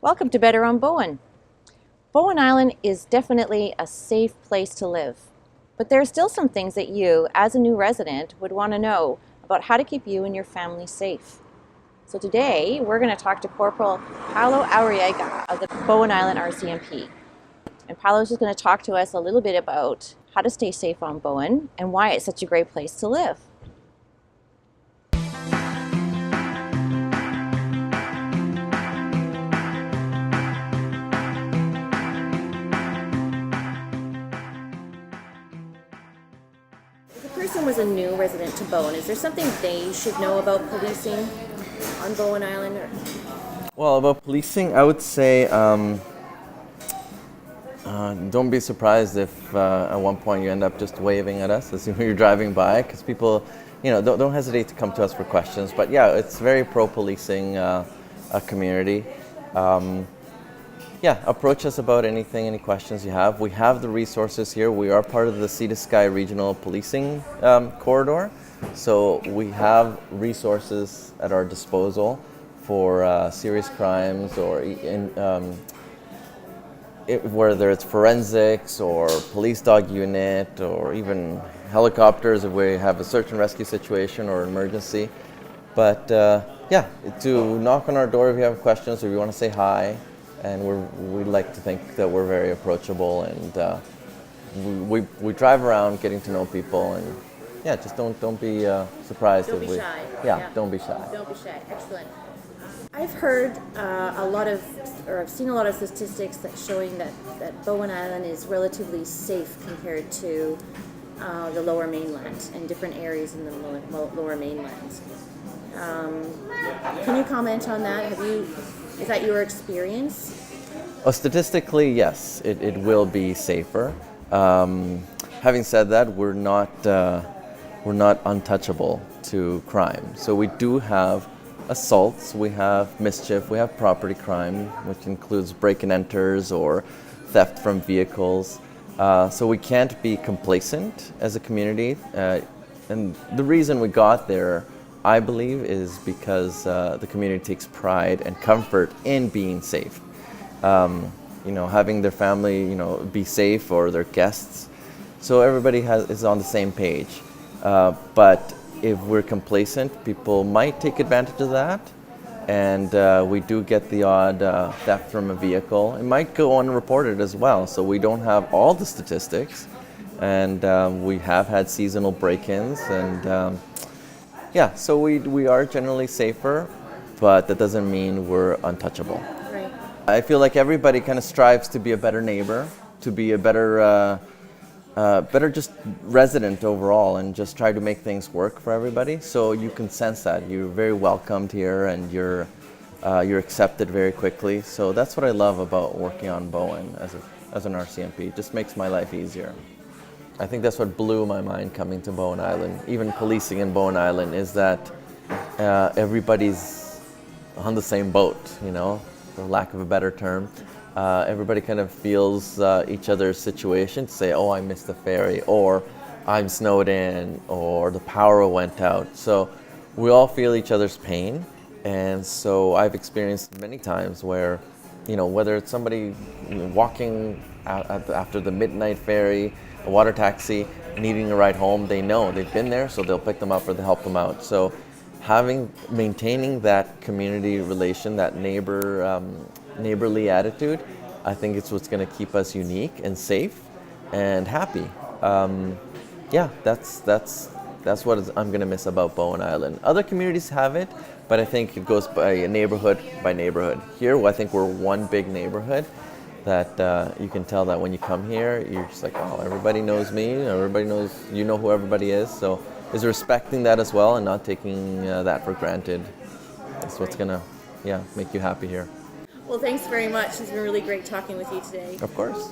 Welcome to Better on Bowen. Bowen Island is definitely a safe place to live, but there are still some things that you, as a new resident, would want to know about how to keep you and your family safe. So today, we're going to talk to Corporal Paolo Auriega of the Bowen Island RCMP. And Paolo's just going to talk to us a little bit about how to stay safe on Bowen and why it's such a great place to live. If a person was a new resident to Bowen, is there something they should know about policing on Bowen Island? Well, about policing, I would say don't be surprised if at one point you end up just waving at us as you're driving by, because people, don't hesitate to come to us for questions. But yeah, it's very pro-policing a community. Approach us about anything, any questions you have. We have the resources here. We are part of the Sea to Sky Regional Policing Corridor, so we have resources at our disposal for serious crimes or whether it's forensics or police dog unit or even helicopters if we have a search and rescue situation or emergency. But to knock on our door if you have questions or if you want to say hi. And we like to think that we're very approachable, and we drive around getting to know people, and just don't be surprised. Don't be shy. Don't be shy. Don't be shy. Excellent. I've heard I've seen a lot of statistics that showing that Bowen Island is relatively safe compared to the Lower Mainland and different areas in the Lower Mainland. Can you comment on that? Is that your experience? Statistically, yes, it will be safer. Having said that, we're not untouchable to crime. So we do have assaults, we have mischief, we have property crime, which includes break and enters or theft from vehicles. So we can't be complacent as a community. And the reason we got there, I believe, is because the community takes pride and comfort in being safe. Having their family, be safe, or their guests. So everybody is on the same page. But if we're complacent, people might take advantage of that. And we do get the odd theft from a vehicle. It might go unreported as well. So we don't have all the statistics. And we have had seasonal break-ins. And so we are generally safer, but that doesn't mean we're untouchable. Right. I feel like everybody kind of strives to be a better neighbor, to be a better just resident overall, and just try to make things work for everybody. So you can sense that you're very welcomed here, and you're accepted very quickly. So that's what I love about working on Bowen as an RCMP. It just makes my life easier. I think that's what blew my mind coming to Bowen Island, even policing in Bowen Island, is that everybody's on the same boat, for lack of a better term. Everybody kind of feels each other's situation to say, oh, I missed the ferry, or I'm snowed in, or the power went out. So we all feel each other's pain. And so I've experienced many times where, whether it's somebody walking out after the midnight ferry, a water taxi, needing a ride home, they know they've been there, so they'll pick them up or they'll help them out. So maintaining that community relation, that neighborly attitude, I think it's what's going to keep us unique and safe and happy. That's what I'm going to miss about Bowen Island. Other communities have it, but I think it goes by neighborhood by neighborhood. Here, I think we're one big neighborhood that you can tell that when you come here, you're just like, oh, everybody knows me, everybody knows, who everybody is. So is respecting that as well and not taking that for granted. That's what's going to, make you happy here. Well, thanks very much. It's been really great talking with you today. Of course.